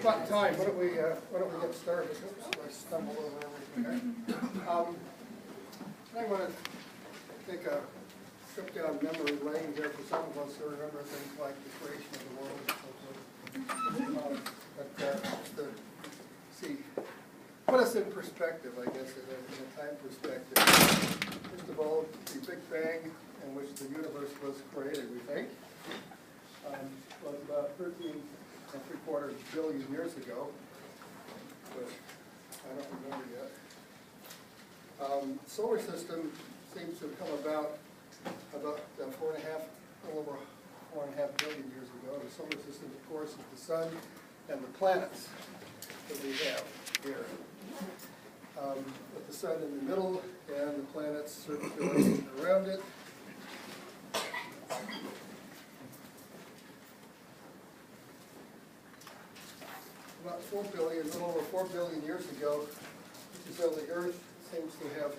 about time. Why don't we get started? Oops, I stumbled over everything there. I want to take a trip down memory lane here for some of us who remember things like the creation of the world and so forth. Just to see, put us in perspective, I guess, in a time perspective. First of all, the Big Bang in which the universe was created, we think, was about 13.75 billion years ago, which I don't remember yet. Solar system seems to have come about 4.5, a little over 4.5 billion years ago. The solar system, of course, is the sun and the planets that we have here. With the sun in the middle and the planets circulating around it. About 4 billion, a little over 4 billion years ago, so the Earth seems to have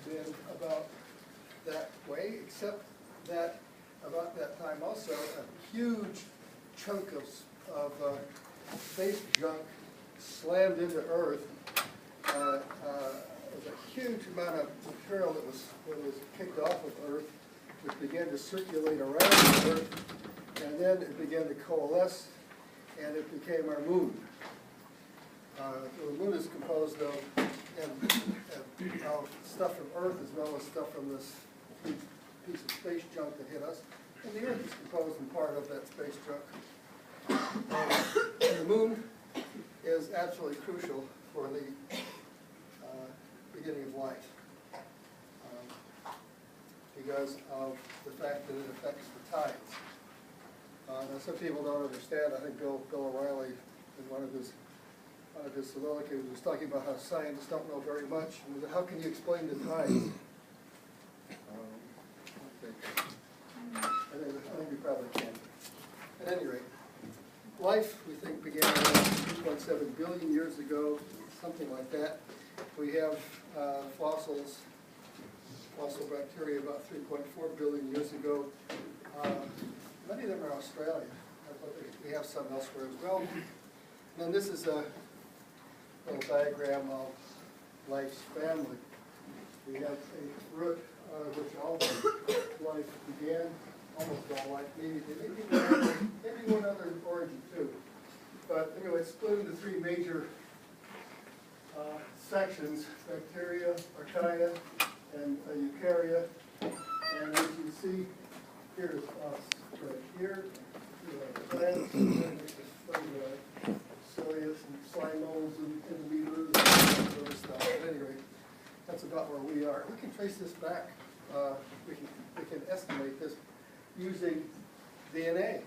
been about that way, except that about that time also a huge chunk of space junk slammed into Earth. There was a huge amount of material that was kicked off of Earth, which began to circulate around the Earth, and then it began to coalesce, and it became our moon. The moon is composed of stuff from Earth as well as stuff from this huge piece of space junk that hit us. And the Earth is composed in part of that space junk. And the moon is absolutely crucial for the beginning of life because of the fact that it affects the tides. Now some people don't understand. I think Bill O'Reilly, in one of his soliloquies, was talking about how scientists don't know very much. And how can you explain the tides? I think we probably can. At any rate, life, we think, began around 2.7 billion years ago, something like that. We have fossil bacteria about 3.4 billion years ago. Many of them are Australian, but we have some elsewhere as well. And then this is a little diagram of life's family. We have a root out of which all life began, almost all life, maybe one other origin too. But anyway, it's split into three major sections: bacteria, archaea, and eukarya. And as you can see, here's us right here. Plants, ciliates and slimoles and amoebas and that sort of stuff. At any rate, that's about where we are. We can trace this back. We can estimate this using DNA.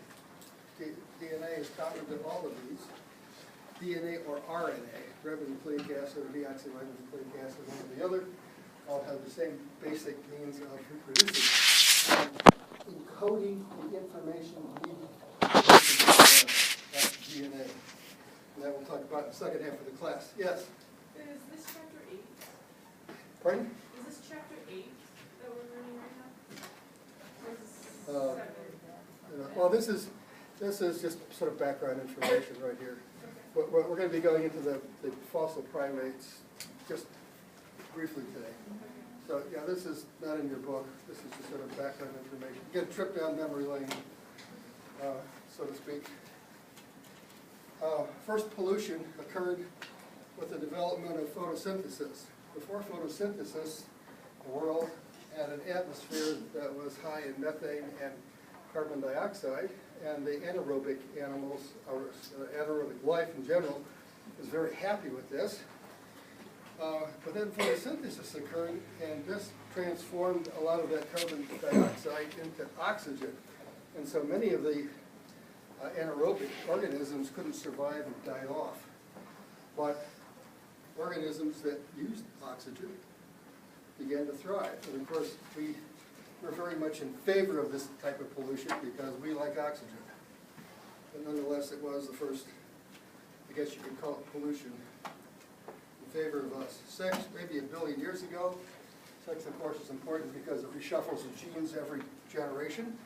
DNA is common to all of these. DNA or RNA, ribonucleic acid or deoxyribonucleic acid, one or the other, all have the same basic means of reproducing. Encoding the information needed that's DNA. And that we'll talk about in the second half of the class. Yes? Is this chapter 8? Pardon? Is this chapter 8 that we're learning right now? Or is this 7? Well, this is just sort of background information right here. But we're going to be going into the fossil primates just briefly today. So yeah, this is not in your book. This is just sort of background information. Get a trip down memory lane, so to speak. First pollution occurred with the development of photosynthesis. Before photosynthesis, the world had an atmosphere that was high in methane and carbon dioxide, and the anaerobic animals, or anaerobic life in general, is very happy with this. But then photosynthesis occurred, and this transformed a lot of that carbon dioxide into oxygen. And so many of the anaerobic organisms couldn't survive and died off. But organisms that used oxygen began to thrive. And of course, we're very much in favor of this type of pollution because we like oxygen. But nonetheless, it was the first, I guess you could call it pollution, in favor of us. Sex, maybe a billion years ago. Sex, of course, is important because it reshuffles the genes every generation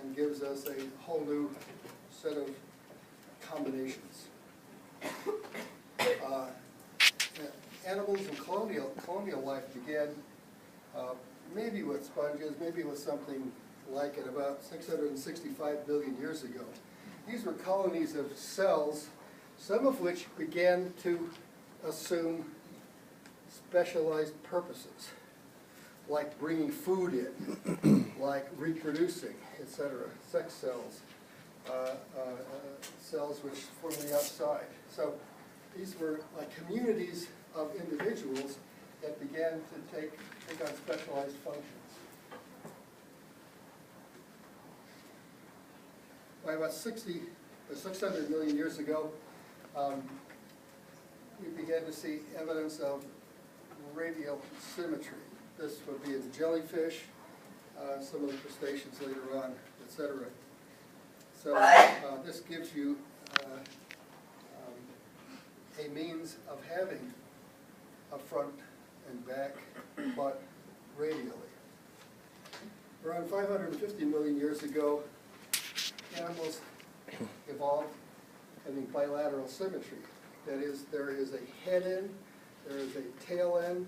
and gives us a whole new set of combinations. Animals in colonial life began maybe with sponges, maybe with something like it about 665 billion years ago. These were colonies of cells, some of which began to assume specialized purposes, like bringing food in, like reproducing, etc. Sex cells, cells which form the outside. So these were like communities of individuals that began to take on specialized functions. By about 60 or 600 million years ago, we began to see evidence of radial symmetry. This would be in jellyfish, some of the crustaceans later on, etc. So this gives you a means of having a front and back, but radially. Around 550 million years ago, animals evolved having bilateral symmetry. That is, there is a head end, there is a tail end,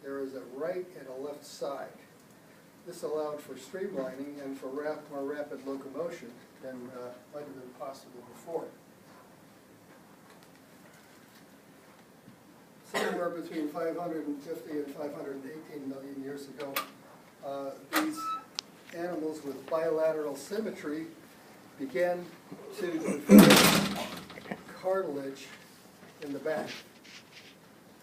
there is a right and a left side. This allowed for streamlining and for more rapid locomotion than might have been possible before. Somewhere between 550 and 518 million years ago, these animals with bilateral symmetry began to develop cartilage in the back.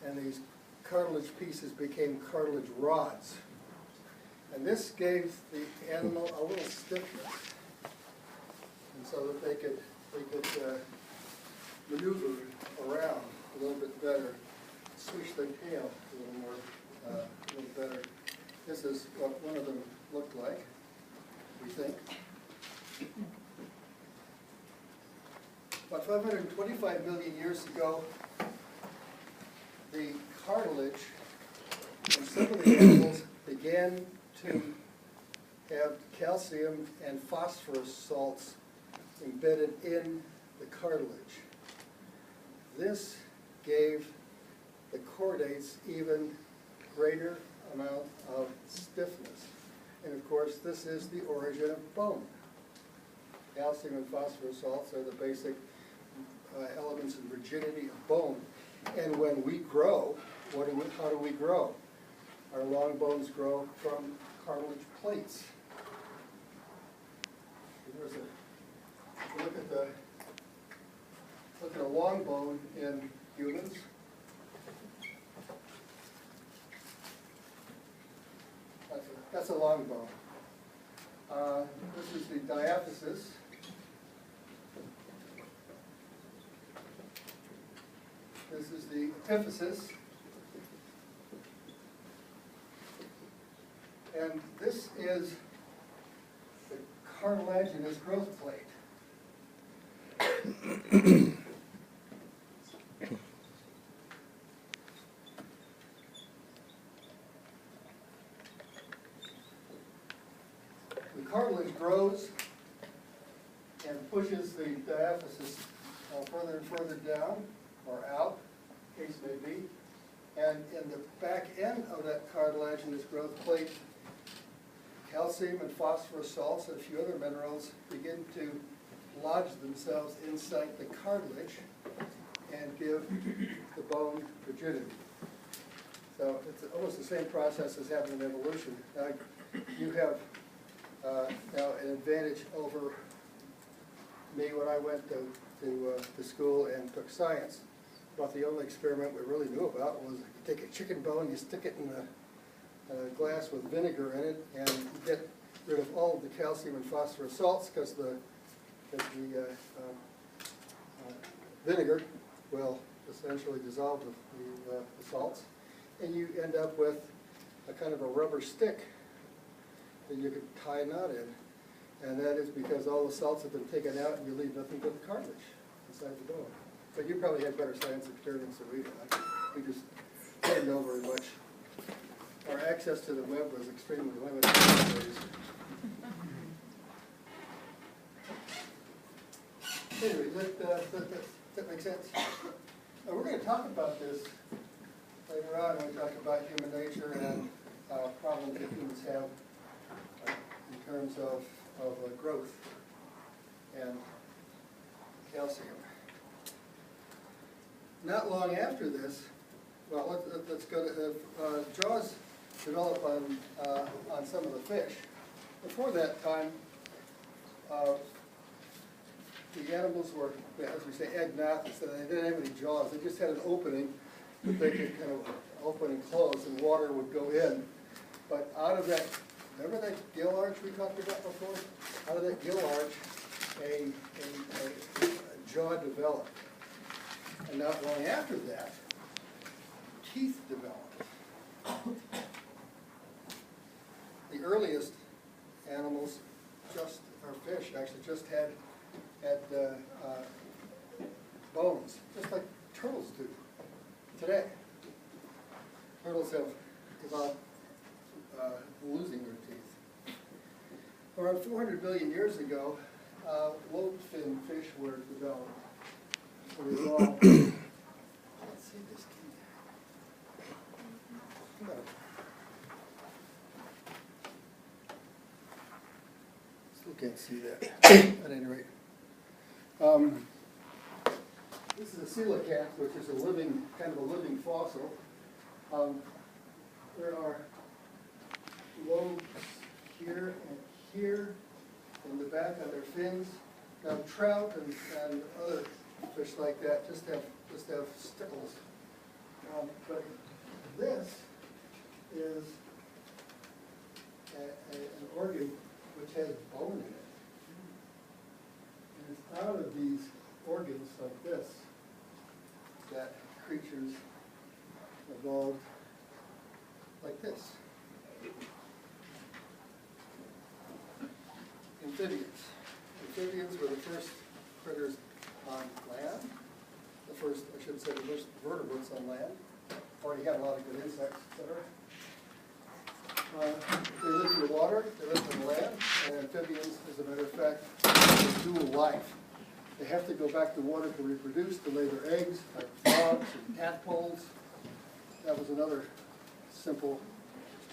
And these cartilage pieces became cartilage rods. And this gave the animal a little stiffness, and so that they could maneuver around a little bit better, swish their tail a little better. This is what one of them looked like, we think. About 525 million years ago, the cartilage in some of the animals began to have calcium and phosphorus salts embedded in the cartilage. This gave the chordates even greater amount of stiffness. And of course, this is the origin of bone. Calcium and phosphorus salts are the basic elements in rigidity of bone. And when we grow, how do we grow? Our long bones grow from cartilage plates. Look at a long bone in humans. That's a long bone. This is the diaphysis. This is the epiphysis. And this is the cartilaginous growth plate. The cartilage grows and pushes the diaphysis further and further down or out, case may be. And in the back end of that cartilaginous growth plate, calcium and phosphorus salts and a few other minerals begin to lodge themselves inside the cartilage and give the bone rigidity. So it's almost the same process as happened in evolution. Now, you have now an advantage over me when I went to school and took science. About the only experiment we really knew about was you take a chicken bone, you stick it in a glass with vinegar in it, and you get rid of all of the calcium and phosphorus salts because the vinegar will essentially dissolve the salts, and you end up with a kind of a rubber stick that you could tie a knot in. And that is because all the salts have been taken out and you leave nothing but the cartilage inside the bone. But you probably had better science experience than we did. We just didn't know very much. Our access to the web was extremely limited these days. Anyway, that makes sense? We're going to talk about this later on when we talk about human nature and problems that humans have in terms of growth and calcium. Not long after this, well, let's go to jaws develop on some of the fish. Before that time, the animals were, as we say, agnathous, so they didn't have any jaws. They just had an opening that they could kind of open and close, and water would go in. But out of that, remember that gill arch we talked about before? Out of that gill arch, a jaw developed. And not long after that, teeth developed. The earliest animals, or fish, actually just had bones, just like turtles do today. Turtles have evolved losing their teeth. Around 400 billion years ago, lobe-fin fish were developed. So we all, let's see this key. Still can't see that at any rate. This is a coelacanth, which is kind of a living fossil. There are lobes here and here in the back on their fins. Now trout and other fish like that just have stickles. But this is an organ which has bone in it. And it's out of these organs like this that creatures evolved like this. Amphibians. Amphibians were the first critters on land. The first, I should say, the first vertebrates on land. Already had a lot of good insects, etc. They lived in the water, they lived on land, and amphibians, as a matter of fact, have a dual life. They have to go back to water to reproduce, to lay their eggs, like frogs and tadpoles. That was another simple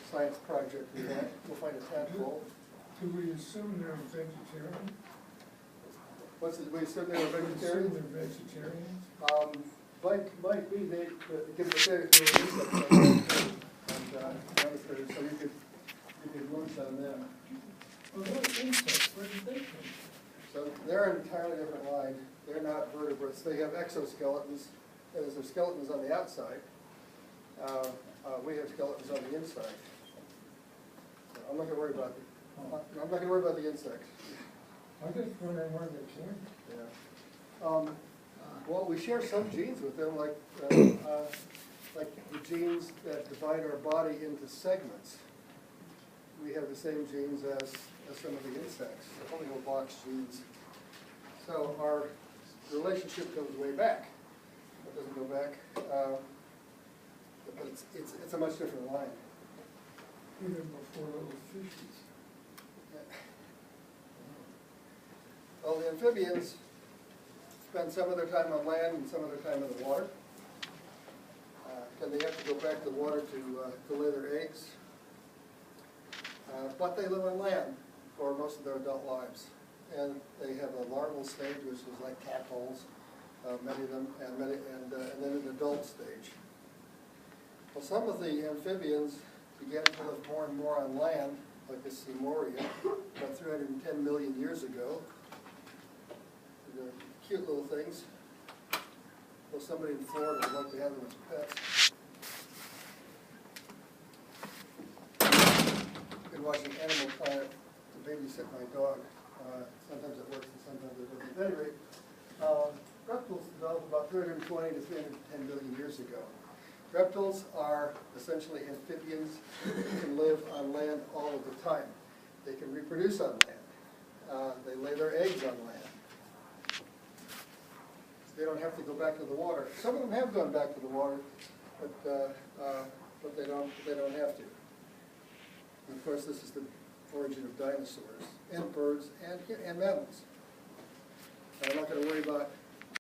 science project we had. We'll find a tadpole. Do we assume they're vegetarian? We assume they were vegetarian? They're vegetarians? Might be, they give the and so you could munch on them. Well, those insects, where did they come from? So they're an entirely different line. They're not vertebrates. They have exoskeletons. There's their skeletons on the outside. We have skeletons on the inside. So I'm not going to worry about the insects. I'm just wondering where they came from. Yeah. Well, we share some genes with them, like the genes that divide our body into segments. We have the same genes as some of the insects, the homeobox genes. So our relationship goes way back. It doesn't go back, but it's a much different line. Even before little fishes. Well, the amphibians spend some of their time on land and some of their time in the water. And they have to go back to the water to lay their eggs. But they live on land for most of their adult lives. And they have a larval stage, which is like tadpoles, many of them, and then an adult stage. Well, some of the amphibians began to live more and more on land, like the Seamoria, about 310 million years ago. They're cute little things. Well, somebody in Florida would like to have them as pets. I've been watching Animal Planet to babysit my dog. Sometimes it works and sometimes it doesn't. At any rate, reptiles developed about 320 to 310 million years ago. Reptiles are essentially amphibians who can live on land all of the time. They can reproduce on land. They lay their eggs on land. They don't have to go back to the water. Some of them have gone back to the water, but they don't have to. And of course, this is the origin of dinosaurs, and birds, and mammals. I'm not gonna worry about